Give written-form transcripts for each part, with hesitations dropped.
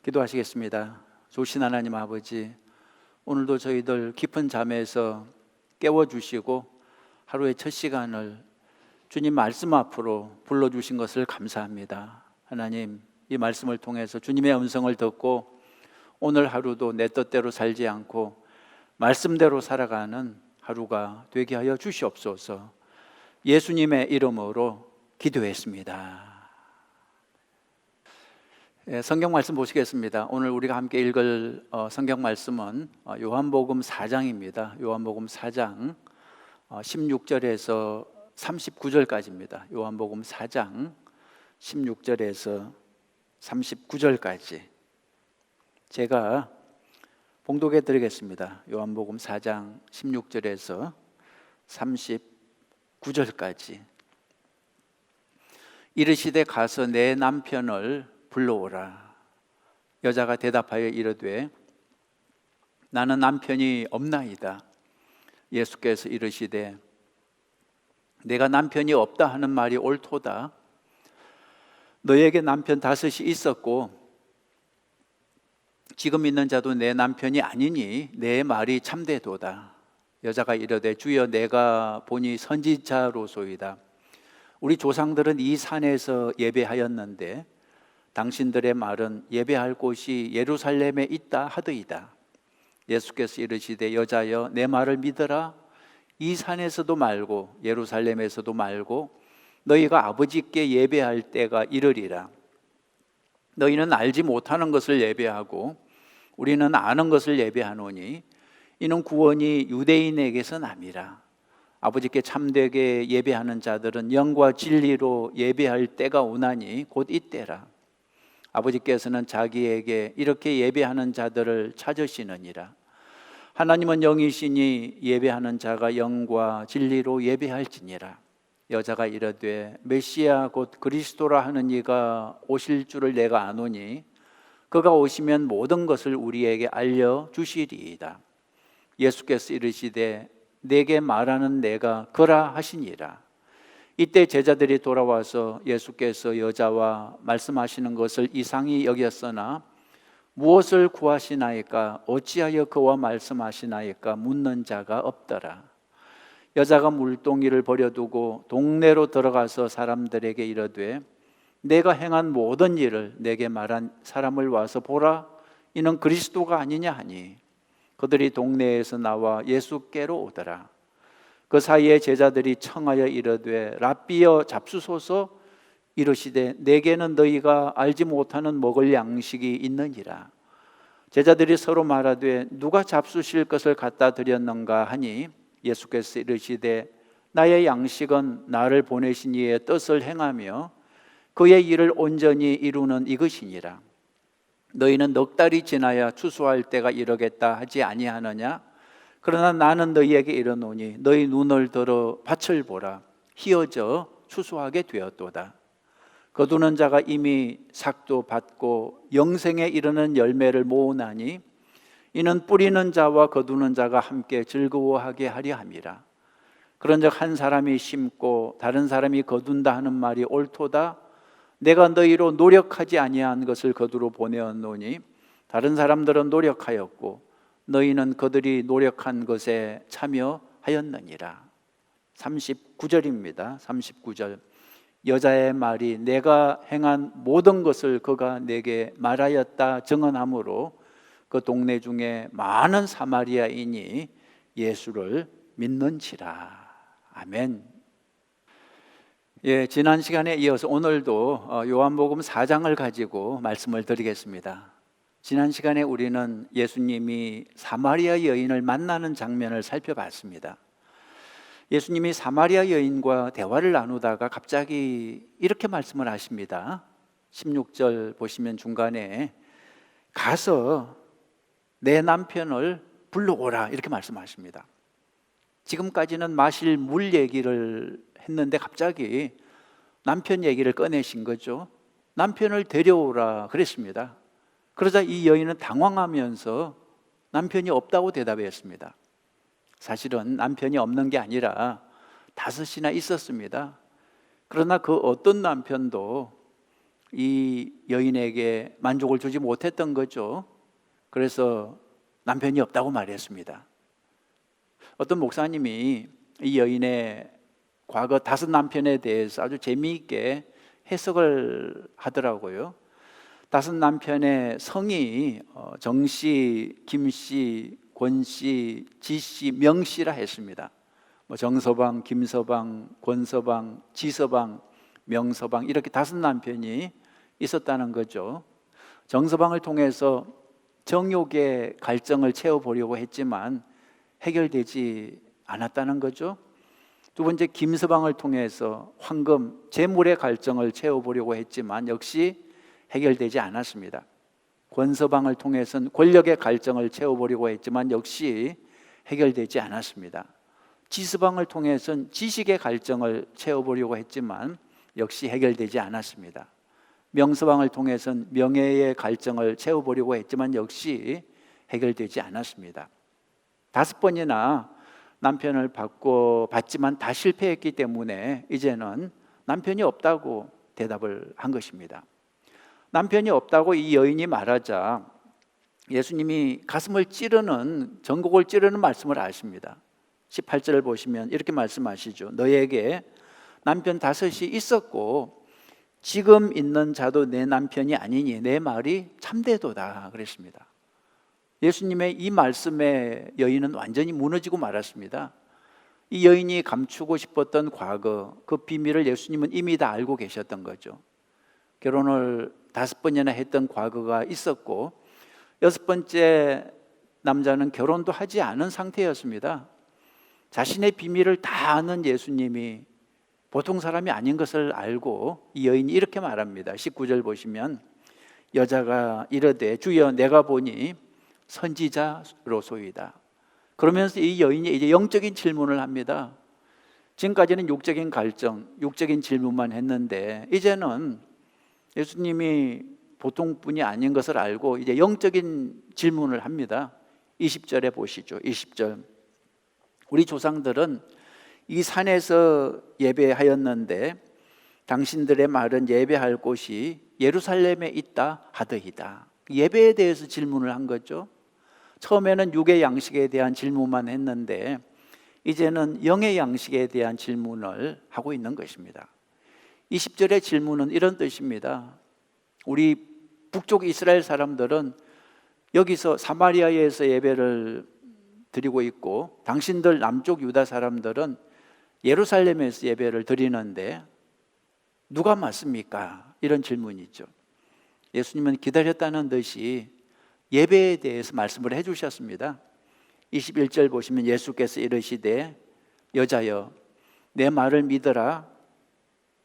기도하시겠습니다. 좋으신 하나님 아버지, 오늘도 저희들 깊은 잠에서 깨워주시고 하루의 첫 시간을 주님 말씀 앞으로 불러주신 것을 감사합니다. 하나님, 이 말씀을 통해서 주님의 음성을 듣고 오늘 하루도 내 뜻대로 살지 않고 말씀대로 살아가는 하루가 되게 하여 주시옵소서. 예수님의 이름으로 기도했습니다. 성경 말씀 보시겠습니다. 오늘 우리가 함께 읽을 성경 말씀은 요한복음 4장입니다. 요한복음 4장 16절에서 39절까지입니다. 요한복음 4장 16절에서 39절까지 제가 봉독해 드리겠습니다. 요한복음 4장 16절에서 39절까지. 이르시되 가서 내 남편을 불러오라. 여자가 대답하여 이르되 나는 남편이 없나이다. 예수께서 이르시되 내가 남편이 없다 하는 말이 옳도다. 너에게 남편 5이 있었고 지금 있는 자도 내 남편이 아니니 내 말이 참되도다. 여자가 이르되 주여, 내가 보니 선지자로소이다. 우리 조상들은 이 산에서 예배하였는데 당신들의 말은 예배할 곳이 예루살렘에 있다 하더이다. 예수께서 이르시되 여자여, 내 말을 믿으라. 이 산에서도 말고 예루살렘에서도 말고 너희가 아버지께 예배할 때가 이르리라. 너희는 알지 못하는 것을 예배하고 우리는 아는 것을 예배하노니 이는 구원이 유대인에게서 남이라. 아버지께 참되게 예배하는 자들은 영과 진리로 예배할 때가 오나니 곧 이때라. 아버지께서는 자기에게 이렇게 예배하는 자들을 찾으시느니라. 하나님은 영이시니 예배하는 자가 영과 진리로 예배할지니라. 여자가 이르되 메시아 곧 그리스도라 하는 이가 오실 줄을 내가 아노니 그가 오시면 모든 것을 우리에게 알려주시리이다. 예수께서 이르시되 내게 말하는 내가 그라 하시니라. 이때 제자들이 돌아와서 예수께서 여자와 말씀하시는 것을 이상히 여겼으나 무엇을 구하시나이까 어찌하여 그와 말씀하시나이까 묻는 자가 없더라. 여자가 물동이를 버려두고 동네로 들어가서 사람들에게 이르되 내가 행한 모든 일을 내게 말한 사람을 와서 보라. 이는 그리스도가 아니냐 하니 그들이 동네에서 나와 예수께로 오더라. 그 사이에 제자들이 청하여 이르되 랍비여 잡수소서. 이르시되 내게는 너희가 알지 못하는 먹을 양식이 있느니라. 제자들이 서로 말하되 누가 잡수실 것을 갖다 드렸는가 하니 예수께서 이르시되 나의 양식은 나를 보내신 이의 뜻을 행하며 그의 일을 온전히 이루는 이것이니라. 너희는 넉 달이 지나야 추수할 때가 이르겠다 하지 아니하느냐? 그러나 나는 너희에게 이르노니 너희 눈을 들어 밭을 보라. 희어져 추수하게 되었도다. 거두는 자가 이미 삭도 받고 영생에 이르는 열매를 모으나니 이는 뿌리는 자와 거두는 자가 함께 즐거워하게 하려 함이라. 그런즉 한 사람이 심고 다른 사람이 거둔다 하는 말이 옳도다. 내가 너희로 노력하지 아니한 것을 거두러 보내었노니 다른 사람들은 노력하였고 너희는 그들이 노력한 것에 참여하였느니라. 39절입니다. 39절. 여자의 말이 내가 행한 모든 것을 그가 내게 말하였다 증언하므로 그 동네 중에 많은 사마리아인이 예수를 믿는지라. 아멘. 지난 시간에 이어서 오늘도 요한복음 4장을 가지고 말씀을 드리겠습니다. 지난 시간에 우리는 예수님이 사마리아 여인을 만나는 장면을 살펴봤습니다. 예수님이 사마리아 여인과 대화를 나누다가 갑자기 이렇게 말씀을 하십니다. 16절 보시면 중간에 가서 내 남편을 불러오라 이렇게 말씀하십니다. 지금까지는 마실 물 얘기를 했는데 갑자기 남편 얘기를 꺼내신 거죠. 남편을 데려오라 그랬습니다. 그러자 이 여인은 당황하면서 남편이 없다고 대답했습니다. 사실은 남편이 없는 게 아니라 5이나 있었습니다. 그러나 그 어떤 남편도 이 여인에게 만족을 주지 못했던 거죠. 그래서 남편이 없다고 말했습니다. 어떤 목사님이 이 여인의 과거 5 남편에 대해서 아주 재미있게 해석을 하더라고요. 5 남편의 성이 정씨, 김씨, 권씨, 지씨, 명씨라 했습니다. 정서방, 김서방, 권서방, 지서방, 명서방 이렇게 5 남편이 있었다는 거죠. 정서방을 통해서 정욕의 갈증을 채워보려고 했지만 해결되지 않았다는 거죠. 2 번째 김서방을 통해서 황금, 재물의 갈증을 채워보려고 했지만 역시 해결되지 않았습니다. 권서방을 통해서는 권력의 갈증을 채워보려고 했지만 역시 해결되지 않았습니다. 지서방을 통해서는 지식의 갈증을 채워보려고 했지만 역시 해결되지 않았습니다. 명서방을 통해서는 명예의 갈증을 채워보려고 했지만 역시 해결되지 않았습니다. 5번이나 남편을 받지만 다 실패했기 때문에 이제는 남편이 없다고 대답을 한 것입니다. 남편이 없다고 이 여인이 말하자 예수님이 가슴을 찌르는, 전곡을 찌르는 말씀을 하십니다. 18절을 보시면 이렇게 말씀하시죠. 너에게 남편 5이 있었고 지금 있는 자도 내 남편이 아니니 내 말이 참되도다 그랬습니다. 예수님의 이 말씀에 여인은 완전히 무너지고 말았습니다. 이 여인이 감추고 싶었던 과거, 그 비밀을 예수님은 이미 다 알고 계셨던 거죠. 결혼을 5번이나 했던 과거가 있었고 6번째 남자는 결혼도 하지 않은 상태였습니다. 자신의 비밀을 다 아는 예수님이 보통 사람이 아닌 것을 알고 이 여인이 이렇게 말합니다. 19절 보시면 여자가 이르되 주여 내가 보니 선지자로소이다. 그러면서 이 여인이 이제 영적인 질문을 합니다. 지금까지는 육적인 갈증, 육적인 질문만 했는데 이제는 예수님이 보통 분이 아닌 것을 알고 이제 영적인 질문을 합니다. 20절에 보시죠. 20절. 우리 조상들은 이 산에서 예배하였는데 당신들의 말은 예배할 곳이 예루살렘에 있다 하더이다. 예배에 대해서 질문을 한 거죠. 처음에는 육의 양식에 대한 질문만 했는데 이제는 영의 양식에 대한 질문을 하고 있는 것입니다. 20절의 질문은 이런 뜻입니다. 우리 북쪽 이스라엘 사람들은 여기서 사마리아에서 예배를 드리고 있고 당신들 남쪽 유다 사람들은 예루살렘에서 예배를 드리는데 누가 맞습니까? 이런 질문이죠. 예수님은 기다렸다는 듯이 예배에 대해서 말씀을 해주셨습니다. 21절 보시면 예수께서 이르시되 여자여 내 말을 믿으라.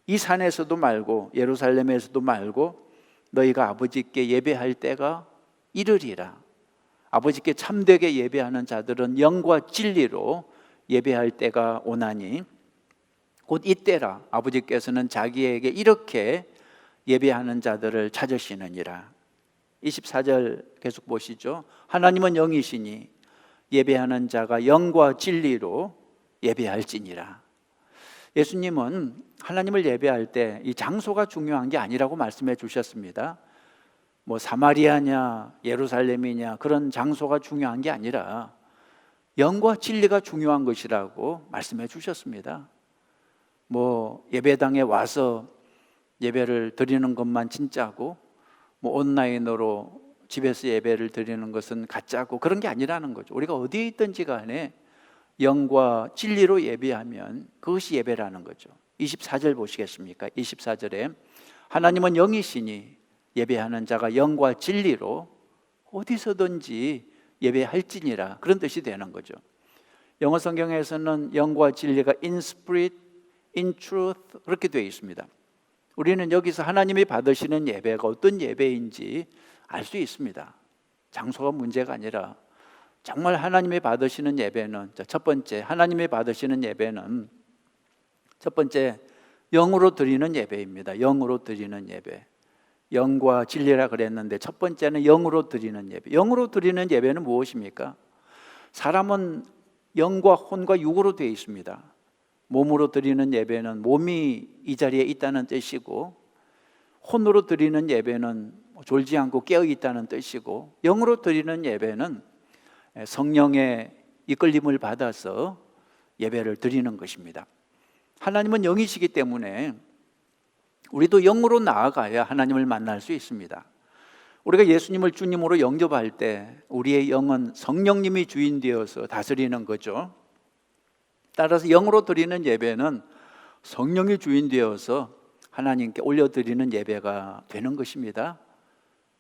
이 산에서도 말고 예루살렘에서도 말고 너희가 아버지께 예배할 때가 이르리라. 아버지께 참되게 예배하는 자들은 영과 진리로 예배할 때가 오나니 곧 이때라. 아버지께서는 자기에게 이렇게 예배하는 자들을 찾으시느니라. 24절 계속 보시죠. 하나님은 영이시니 예배하는 자가 영과 진리로 예배할지니라. 예수님은 하나님을 예배할 때 이 장소가 중요한 게 아니라고 말씀해 주셨습니다. 사마리아냐 예루살렘이냐 그런 장소가 중요한 게 아니라 영과 진리가 중요한 것이라고 말씀해 주셨습니다. 예배당에 와서 예배를 드리는 것만 진짜고 온라인으로 집에서 예배를 드리는 것은 가짜고 그런 게 아니라는 거죠. 우리가 어디에 있든지 간에 영과 진리로 예배하면 그것이 예배라는 거죠. 24절 보시겠습니까? 24절에 하나님은 영이시니 예배하는 자가 영과 진리로 어디서든지 예배할지니라 그런 뜻이 되는 거죠. 영어 성경에서는 영과 진리가 in spirit, in truth 그렇게 되어 있습니다. 우리는 여기서 하나님이 받으시는 예배가 어떤 예배인지 알 수 있습니다. 장소가 문제가 아니라 정말 하나님이 받으시는 예배는 첫 번째 하나님이 받으시는 예배는 첫 번째 영으로 드리는 예배입니다. 영으로 드리는 예배. 영과 진리라 그랬는데 첫 번째는 영으로 드리는 예배. 영으로 드리는 예배는 무엇입니까? 사람은 영과 혼과 육으로 되어 있습니다. 몸으로 드리는 예배는 몸이 이 자리에 있다는 뜻이고 혼으로 드리는 예배는 졸지 않고 깨어 있다는 뜻이고, 영으로 드리는 예배는 성령의 이끌림을 받아서 예배를 드리는 것입니다. 하나님은 영이시기 때문에 우리도 영으로 나아가야 하나님을 만날 수 있습니다. 우리가 예수님을 주님으로 영접할 때 우리의 영은 성령님이 주인 되어서 다스리는 거죠. 따라서 영으로 드리는 예배는 성령이 주인 되어서 하나님께 올려드리는 예배가 되는 것입니다.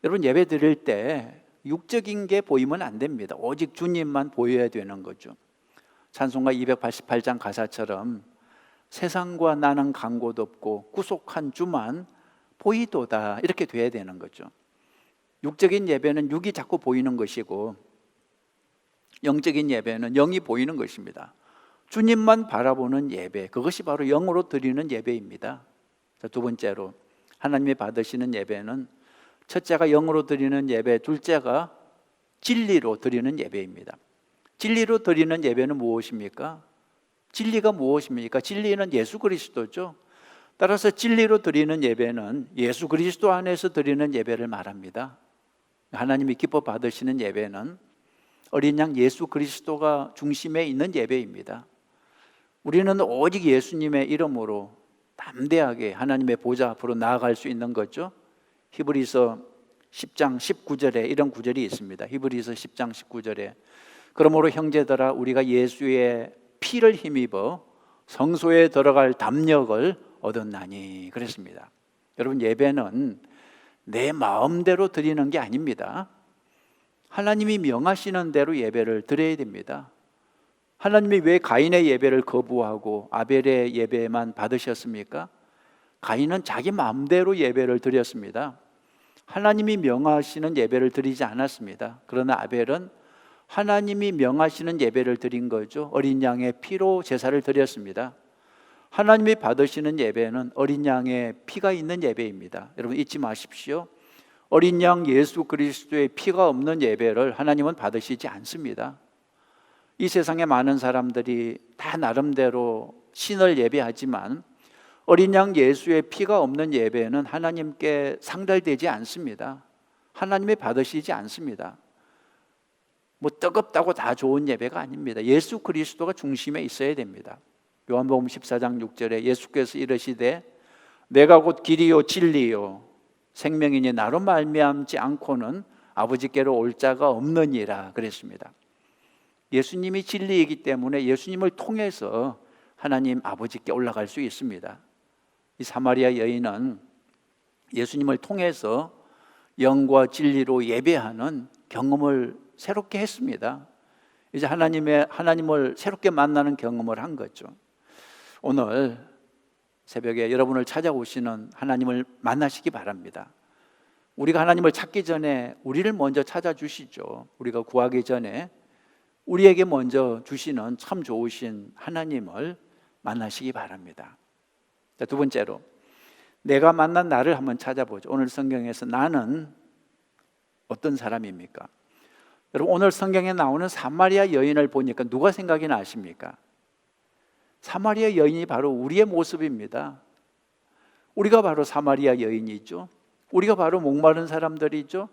여러분, 예배 드릴 때 육적인 게 보이면 안 됩니다. 오직 주님만 보여야 되는 거죠. 찬송가 288장 가사처럼 세상과 나는 간 곳 없고 구속한 주만 보이도다, 이렇게 돼야 되는 거죠. 육적인 예배는 육이 자꾸 보이는 것이고, 영적인 예배는 영이 보이는 것입니다. 주님만 바라보는 예배, 그것이 바로 영으로 드리는 예배입니다. 자, 두 번째로 하나님이 받으시는 예배는, 첫째가 영으로 드리는 예배, 둘째가 진리로 드리는 예배입니다. 진리로 드리는 예배는 무엇입니까? 진리가 무엇입니까? 진리는 예수 그리스도죠. 따라서 진리로 드리는 예배는 예수 그리스도 안에서 드리는 예배를 말합니다. 하나님이 기뻐 받으시는 예배는 어린 양 예수 그리스도가 중심에 있는 예배입니다. 우리는 오직 예수님의 이름으로 담대하게 하나님의 보좌 앞으로 나아갈 수 있는 거죠. 히브리서 10장 19절에 이런 구절이 있습니다. 히브리서 10장 19절에 그러므로 형제들아, 우리가 예수의 피를 힘입어 성소에 들어갈 담력을 얻었나니, 그랬습니다. 여러분, 예배는 내 마음대로 드리는 게 아닙니다. 하나님이 명하시는 대로 예배를 드려야 됩니다. 하나님이 왜 가인의 예배를 거부하고 아벨의 예배만 받으셨습니까? 가인은 자기 마음대로 예배를 드렸습니다. 하나님이 명하시는 예배를 드리지 않았습니다. 그러나 아벨은 하나님이 명하시는 예배를 드린 거죠. 어린 양의 피로 제사를 드렸습니다. 하나님이 받으시는 예배는 어린 양의 피가 있는 예배입니다. 여러분, 잊지 마십시오. 어린 양 예수 그리스도의 피가 없는 예배를 하나님은 받으시지 않습니다. 이 세상에 많은 사람들이 다 나름대로 신을 예배하지만 어린 양 예수의 피가 없는 예배는 하나님께 상달되지 않습니다. 하나님이 받으시지 않습니다. 뭐 뜨겁다고 다 좋은 예배가 아닙니다. 예수 그리스도가 중심에 있어야 됩니다. 요한복음 14장 6절에 예수께서 이르시되 내가 곧 길이요 진리요 생명이니 나로 말미암지 않고는 아버지께로 올 자가 없느니라, 그랬습니다. 예수님이 진리이기 때문에 예수님을 통해서 하나님 아버지께 올라갈 수 있습니다. 이 사마리아 여인은 예수님을 통해서 영과 진리로 예배하는 경험을 새롭게 했습니다. 이제 하나님을 새롭게 만나는 경험을 한 거죠. 오늘 새벽에 여러분을 찾아오시는 하나님을 만나시기 바랍니다. 우리가 하나님을 찾기 전에 우리를 먼저 찾아주시죠. 우리가 구하기 전에 우리에게 먼저 주시는 참 좋으신 하나님을 만나시기 바랍니다. 자, 두 번째로 내가 만난 나를 한번 찾아보죠. 오늘 성경에서 나는 어떤 사람입니까? 여러분, 오늘 성경에 나오는 사마리아 여인을 보니까 누가 생각이 나십니까? 사마리아 여인이 바로 우리의 모습입니다. 우리가 바로 사마리아 여인이죠. 우리가 바로 목마른 사람들이죠.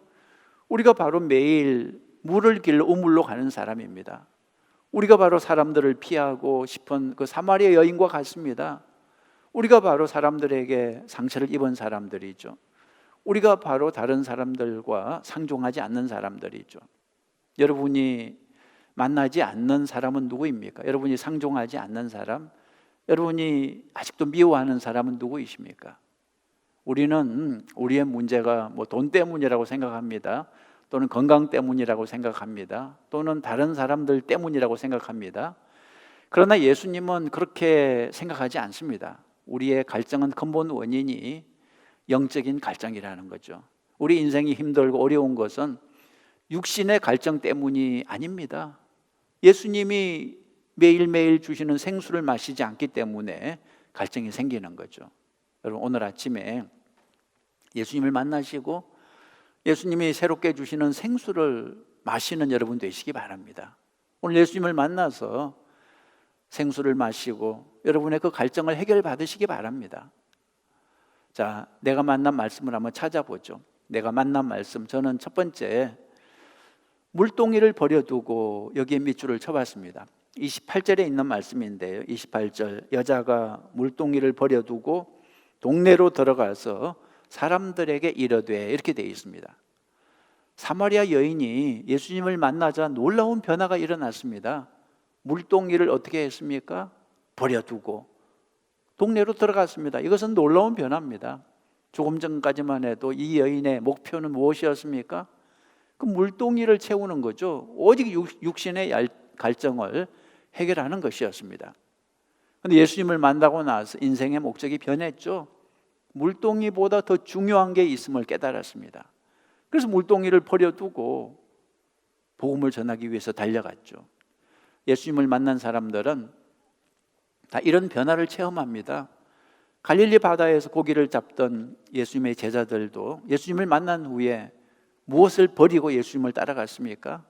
우리가 바로 매일 물을 길러 우물로 가는 사람입니다. 우리가 바로 사람들을 피하고 싶은 그 사마리아 여인과 같습니다. 우리가 바로 사람들에게 상처를 입은 사람들이죠. 우리가 바로 다른 사람들과 상종하지 않는 사람들이죠. 여러분이 만나지 않는 사람은 누구입니까? 여러분이 상종하지 않는 사람, 여러분이 아직도 미워하는 사람은 누구이십니까? 우리는 우리의 문제가 뭐 돈 때문이라고 생각합니다. 또는 건강 때문이라고 생각합니다. 또는 다른 사람들 때문이라고 생각합니다. 그러나 예수님은 그렇게 생각하지 않습니다. 우리의 갈증은 근본 원인이 영적인 갈증이라는 거죠. 우리 인생이 힘들고 어려운 것은 육신의 갈증 때문이 아닙니다. 예수님이 매일매일 주시는 생수를 마시지 않기 때문에 갈증이 생기는 거죠. 여러분, 오늘 아침에 예수님을 만나시고 예수님이 새롭게 주시는 생수를 마시는 여러분 되시기 바랍니다. 오늘 예수님을 만나서 생수를 마시고 여러분의 그 갈증을 해결받으시기 바랍니다. 자, 내가 만난 말씀을 한번 찾아보죠. 내가 만난 말씀, 저는 첫 번째 물동이를 버려두고 여기에 밑줄을 쳐봤습니다. 28절에 있는 말씀인데요. 28절, 여자가 물동이를 버려두고 동네로 들어가서 사람들에게 이르되, 이렇게 되어 있습니다. 사마리아 여인이 예수님을 만나자 놀라운 변화가 일어났습니다. 물동이를 어떻게 했습니까? 버려두고 동네로 들어갔습니다. 이것은 놀라운 변화입니다. 조금 전까지만 해도 이 여인의 목표는 무엇이었습니까? 그 물동이를 채우는 거죠. 오직 육신의 갈증을 해결하는 것이었습니다. 그런데 예수님을 만나고 나서 인생의 목적이 변했죠. 물동이보다 더 중요한 게 있음을 깨달았습니다. 그래서 물동이를 버려두고 복음을 전하기 위해서 달려갔죠. 예수님을 만난 사람들은 다 이런 변화를 체험합니다. 갈릴리 바다에서 고기를 잡던 예수님의 제자들도 예수님을 만난 후에 무엇을 버리고 예수님을 따라갔습니까?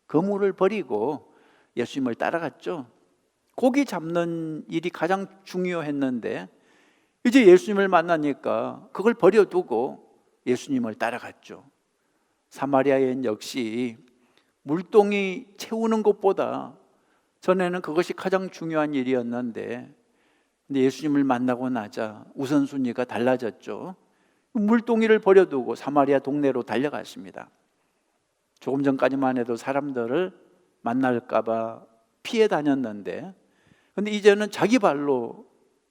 그물을 버리고 예수님을 따라갔죠. 고기 잡는 일이 가장 중요했는데 이제 예수님을 만나니까 그걸 버려두고 예수님을 따라갔죠. 사마리아인 역시 물동이 채우는 것보다 전에는 그것이 가장 중요한 일이었는데, 근데 예수님을 만나고 나자 우선순위가 달라졌죠. 물동이를 버려두고 사마리아 동네로 달려갔습니다. 조금 전까지만 해도 사람들을 만날까봐 피해 다녔는데, 근데 이제는 자기 발로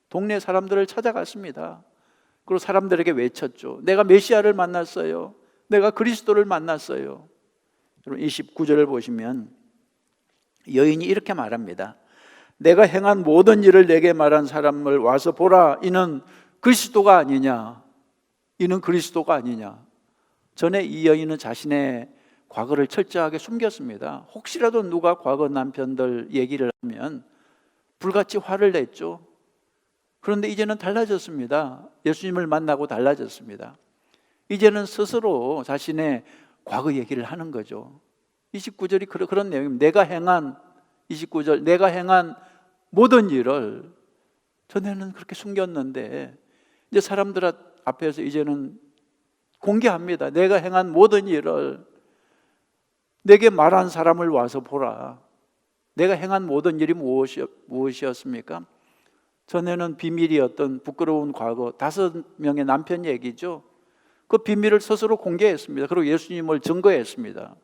동네 사람들을 찾아갔습니다. 그리고 사람들에게 외쳤죠. 내가 메시아를 만났어요. 내가 그리스도를 만났어요. 여러분 29절을 보시면 여인이 이렇게 말합니다. 내가 행한 모든 일을 내게 말한 사람을 와서 보라. 이는 그리스도가 아니냐. 이는 그리스도가 아니냐. 전에 이 여인은 자신의 과거를 철저하게 숨겼습니다. 혹시라도 누가 과거 남편들 얘기를 하면 불같이 화를 냈죠. 그런데 이제는 달라졌습니다. 예수님을 만나고 달라졌습니다. 이제는 스스로 자신의 과거 얘기를 하는 거죠. 29절이 그런 내용입니다. 내가 행한 29절, 내가 행한 모든 일을 전에는 그렇게 숨겼는데 이제 사람들 앞에서 이제는 공개합니다. 내가 행한 모든 일을 내게 말한 사람을 와서 보라. 내가 행한 모든 일이 무엇이었습니까? 전에는 비밀이었던 부끄러운 과거 5명의 남편 얘기죠. 그 비밀을 스스로 공개했습니다. 그리고 예수님을 증거했습니다.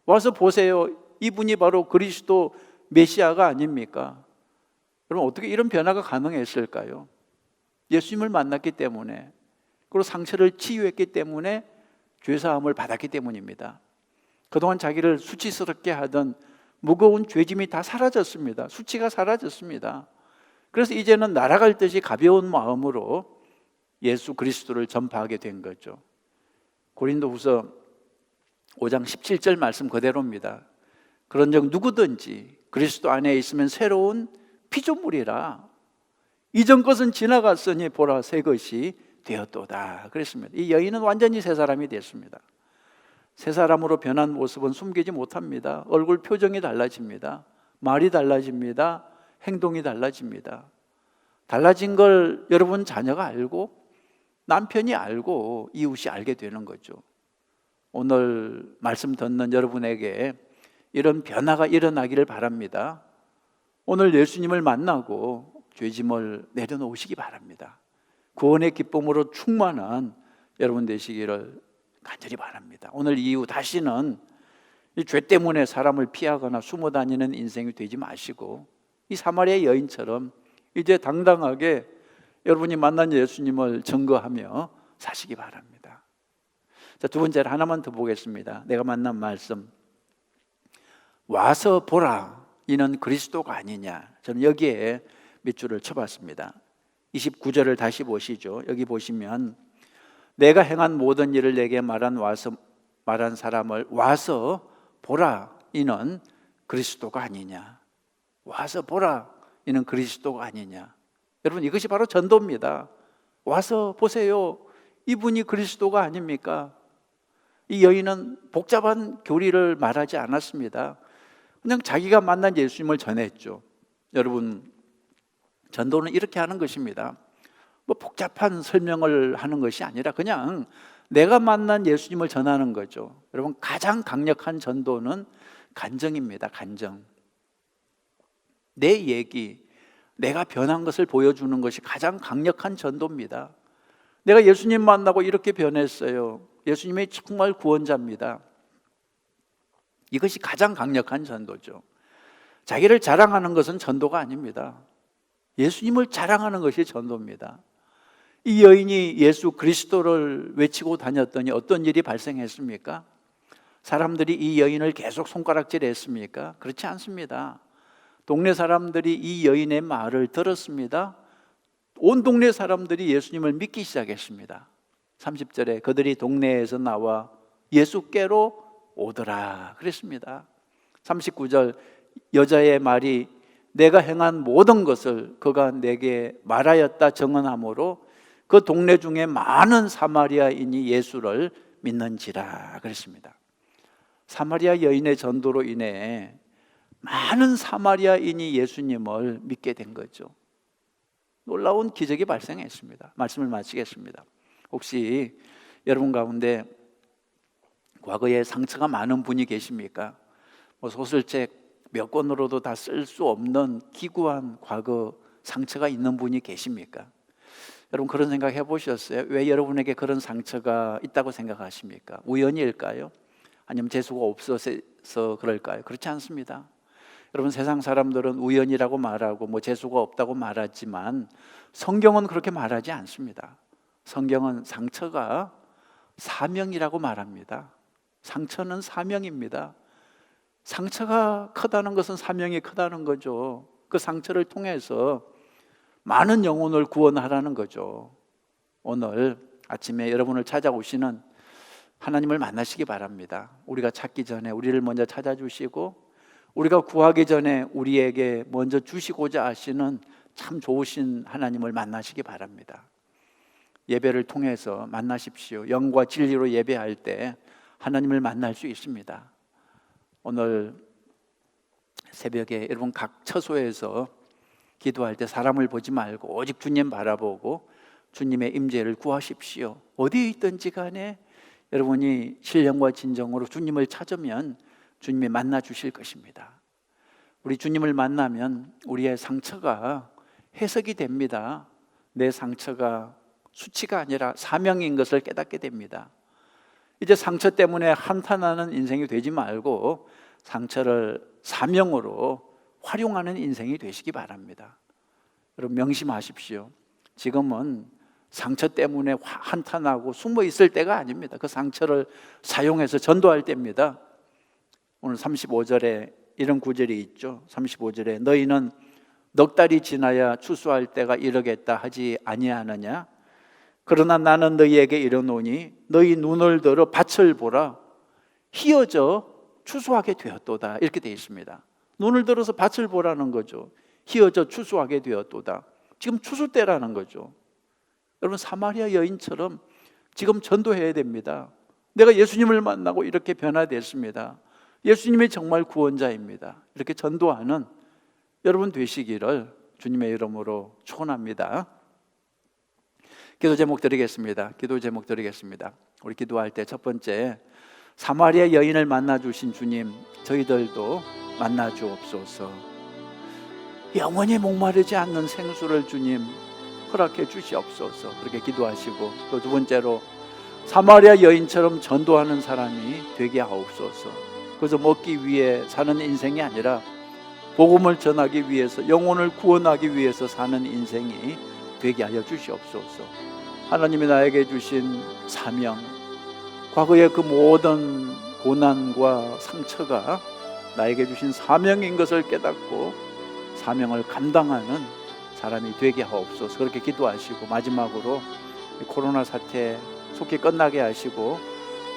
와서 보세요. 이분이 바로 그리스도 메시아가 아닙니까? 여러분 어떻게 이런 변화가 가능했을까요? 예수님을 만났기 때문에, 그리고 상처를 치유했기 때문에, 죄사함을 받았기 때문입니다. 그동안 자기를 수치스럽게 하던 무거운 죄짐이 다 사라졌습니다. 수치가 사라졌습니다. 그래서 이제는 날아갈 듯이 가벼운 마음으로 예수 그리스도를 전파하게 된 거죠. 고린도후서 5장 17절 말씀 그대로입니다. 그런즉 누구든지 그리스도 안에 있으면 새로운 피조물이라. 이전 것은 지나갔으니 보라 새 것이 되었도다. 그랬습니다. 이 여인은 완전히 새 사람이 됐습니다. 새 사람으로 변한 모습은 숨기지 못합니다. 얼굴 표정이 달라집니다. 말이 달라집니다. 행동이 달라집니다. 달라진 걸 여러분 자녀가 알고 남편이 알고 이웃이 알게 되는 거죠. 오늘 말씀 듣는 여러분에게 이런 변화가 일어나기를 바랍니다. 오늘 예수님을 만나고 죄짐을 내려놓으시기 바랍니다. 구원의 기쁨으로 충만한 여러분 되시기를 간절히 바랍니다. 오늘 이후 다시는 이 죄 때문에 사람을 피하거나 숨어 다니는 인생이 되지 마시고 이 사마리아 여인처럼 이제 당당하게 여러분이 만난 예수님을 증거하며 사시기 바랍니다. 자, 두 번째로 하나만 더 보겠습니다. 내가 만난 말씀, 와서 보라. 이는 그리스도가 아니냐. 저는 여기에 밑줄을 쳐봤습니다. 29절을 다시 보시죠. 여기 보시면 내가 행한 모든 일을 내게 말한 사람을 와서 보라. 이는 그리스도가 아니냐. 와서 보라. 이는 그리스도가 아니냐. 여러분 이것이 바로 전도입니다. 와서 보세요. 이분이 그리스도가 아닙니까? 이 여인은 복잡한 교리를 말하지 않았습니다. 그냥 자기가 만난 예수님을 전했죠. 여러분 전도는 이렇게 하는 것입니다. 뭐 복잡한 설명을 하는 것이 아니라 그냥 내가 만난 예수님을 전하는 거죠. 여러분, 가장 강력한 전도는 간증입니다. 간증. 내 얘기, 내가 변한 것을 보여주는 것이 가장 강력한 전도입니다. 내가 예수님 만나고 이렇게 변했어요. 예수님이 정말 구원자입니다. 이것이 가장 강력한 전도죠. 자기를 자랑하는 것은 전도가 아닙니다. 예수님을 자랑하는 것이 전도입니다. 이 여인이 예수 그리스도를 외치고 다녔더니 어떤 일이 발생했습니까? 사람들이 이 여인을 계속 손가락질했습니까? 그렇지 않습니다. 동네 사람들이 이 여인의 말을 들었습니다. 온 동네 사람들이 예수님을 믿기 시작했습니다. 30절에 그들이 동네에서 나와 예수께로 오더라 그랬습니다. 39절, 여자의 말이 내가 행한 모든 것을 그가 내게 말하였다 증언하므로 그 동네 중에 많은 사마리아인이 예수를 믿는지라 그랬습니다. 사마리아 여인의 전도로 인해 많은 사마리아인이 예수님을 믿게 된 거죠. 놀라운 기적이 발생했습니다. 말씀을 마치겠습니다. 혹시 여러분 가운데 과거에 상처가 많은 분이 계십니까? 소설책 몇 권으로도 다 쓸 수 없는 기구한 과거 상처가 있는 분이 계십니까? 여러분, 그런 생각 해보셨어요? 왜 여러분에게 그런 상처가 있다고 생각하십니까? 우연일까요? 아니면 재수가 없어서 그럴까요? 그렇지 않습니다. 여러분, 세상 사람들은 우연이라고 말하고 재수가 없다고 말하지만 성경은 그렇게 말하지 않습니다. 성경은 상처가 사명이라고 말합니다. 상처는 사명입니다. 상처가 크다는 것은 사명이 크다는 거죠. 그 상처를 통해서 많은 영혼을 구원하라는 거죠. 오늘 아침에 여러분을 찾아오시는 하나님을 만나시기 바랍니다. 우리가 찾기 전에 우리를 먼저 찾아주시고 우리가 구하기 전에 우리에게 먼저 주시고자 하시는 참 좋으신 하나님을 만나시기 바랍니다. 예배를 통해서 만나십시오. 영과 진리로 예배할 때 하나님을 만날 수 있습니다. 오늘 새벽에 여러분 각 처소에서 기도할 때 사람을 보지 말고 오직 주님 바라보고 주님의 임재를 구하십시오. 어디에 있든지 간에 여러분이 신령과 진정으로 주님을 찾으면 주님이 만나 주실 것입니다. 우리 주님을 만나면 우리의 상처가 해석이 됩니다. 내 상처가 수치가 아니라 사명인 것을 깨닫게 됩니다. 이제 상처 때문에 한탄하는 인생이 되지 말고 상처를 사명으로 활용하는 인생이 되시기 바랍니다. 여러분, 명심하십시오. 지금은 상처 때문에 한탄하고 숨어 있을 때가 아닙니다. 그 상처를 사용해서 전도할 때입니다. 오늘 35절에 이런 구절이 있죠. 35절에 너희는 넉 달이 지나야 추수할 때가 이르겠다 하지 아니하느냐? 그러나 나는 너희에게 이르노니 너희 눈을 들어 밭을 보라. 희어져 추수하게 되었도다. 이렇게 되어 있습니다. 눈을 들어서 밭을 보라는 거죠. 희어져 추수하게 되었도다. 지금 추수 때라는 거죠. 여러분, 사마리아 여인처럼 지금 전도해야 됩니다. 내가 예수님을 만나고 이렇게 변화됐습니다. 예수님이 정말 구원자입니다. 이렇게 전도하는 여러분 되시기를 주님의 이름으로 축원합니다. 기도 제목 드리겠습니다. 우리 기도할 때 첫 번째, 사마리아 여인을 만나 주신 주님, 저희들도 만나 주옵소서. 영원히 목마르지 않는 생수를 주님 허락해 주시옵소서. 그렇게 기도하시고, 또 두 번째로 사마리아 여인처럼 전도하는 사람이 되게 하옵소서. 그래서 먹기 위해 사는 인생이 아니라 복음을 전하기 위해서, 영혼을 구원하기 위해서 사는 인생이 되게 하여 주시옵소서. 하나님이 나에게 주신 사명, 과거의 그 모든 고난과 상처가 나에게 주신 사명인 것을 깨닫고 사명을 감당하는 사람이 되게 하옵소서. 그렇게 기도하시고, 마지막으로 코로나 사태 속히 끝나게 하시고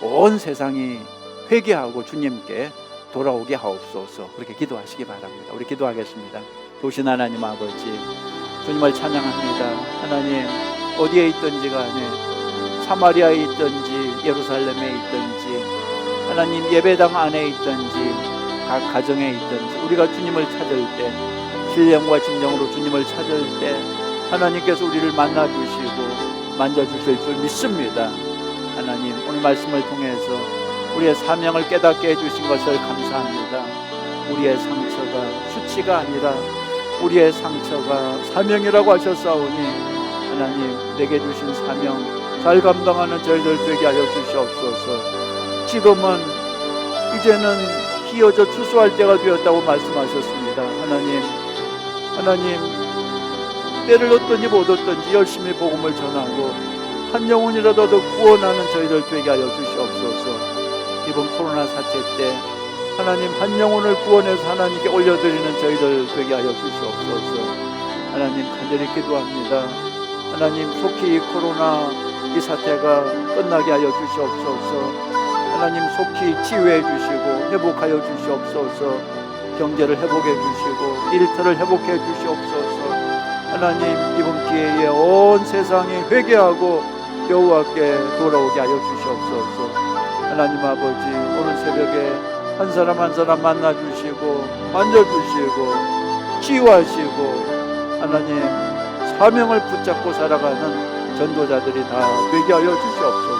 온 세상이 회개하고 주님께 돌아오게 하옵소서. 그렇게 기도하시기 바랍니다. 우리 기도하겠습니다. 도신 하나님 아버지, 주님을 찬양합니다. 하나님, 어디에 있든지 간에, 사마리아에 있든지 예루살렘에 있든지, 하나님 예배당 안에 있든지 각 가정에 있든지, 우리가 주님을 찾을 때, 신령과 진정으로 주님을 찾을 때 하나님께서 우리를 만나주시고 만져주실 줄 믿습니다. 하나님, 오늘 말씀을 통해서 우리의 사명을 깨닫게 해주신 것을 감사합니다. 우리의 상처가 수치가 아니라 우리의 상처가 사명이라고 하셨사오니 하나님, 내게 주신 사명 잘 감당하는 저희들 되게 하여 주시옵소서. 지금은 이제는 희어져 추수할 때가 되었다고 말씀하셨습니다. 하나님, 때를 얻든지 못 얻든지 열심히 복음을 전하고 한 영혼이라도 더 구원하는 저희들 되게 하여 주시옵소서. 이번 코로나 사태 때 하나님, 한 영혼을 구원해서 하나님께 올려드리는 저희들 되게 하여 주시옵소서. 하나님, 간절히 기도합니다. 하나님, 속히 이 코로나 이 사태가 끝나게 하여 주시옵소서. 하나님, 속히 치유해 주시고 회복하여 주시옵소서. 경제를 회복해 주시고 일터를 회복해 주시옵소서. 하나님, 이번 기회에 온 세상이 회개하고 여호와께 돌아오게 하여 주시옵소서. 하나님 아버지, 오늘 새벽에 한 사람 한 사람 만나주시고 만져주시고 치유하시고 하나님, 사명을 붙잡고 살아가는 전도자들이 다 되게 하여 주시옵소서.